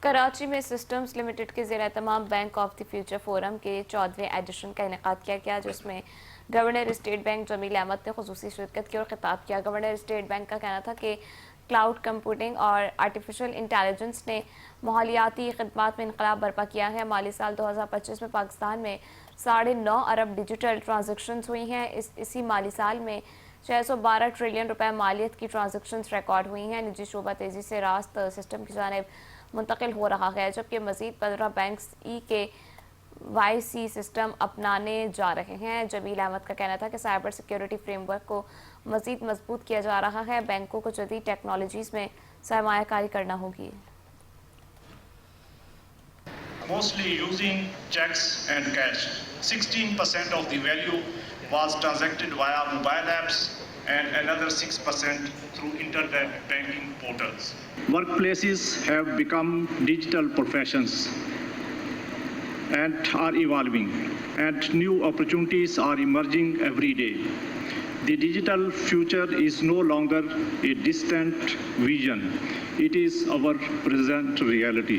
कराची में systems limited के ज़ेर तमाम bank of the future forum के 14वें एडिशन का इनेकाद किया गया, जिसमें governor state bank Jamil Ahmed ने खुसूसी शिरकत की और खिताब किया। गवर्नर स्टेट बैंक का कहना था कि क्लाउड कंप्यूटिंग और आर्टिफिशियल इंटेलिजेंस ने मालियाती खिदमात में इनकलाब बर्पा किया है। माली साल 2025 में पाकिस्तान में 9.5 अरब डिजिटल ट्रांजेक्शन्स हुई हैं। इसी माली साल में 612 ट्रिलियन रुपए मालियत की ट्रांजेक्शन्स रिकॉर्ड हुई हैं। निजी शोबा तेज़ी से रास्त सिस्टम की जानिब मुंतकिल हो रहा है, जबकि मज़ीद 15 बैंक EKYC सिस्टम अपनाने जा रहे हैं। जमील अहमद का कहना था कि साइबर सिक्योरिटी फ्रेमवर्क को मज़ीद मजबूत किया जा रहा है। बैंकों को जदीद टेक्नोलॉजीज़ में सरमायाकारी करना होगी। Mostly using checks and cash. 16% of the value was transacted via mobile apps and another 6% through internet banking portals. Workplaces have become digital professions and are evolving, and new opportunities are emerging every day. The digital future is no longer a distant vision. It is our present reality.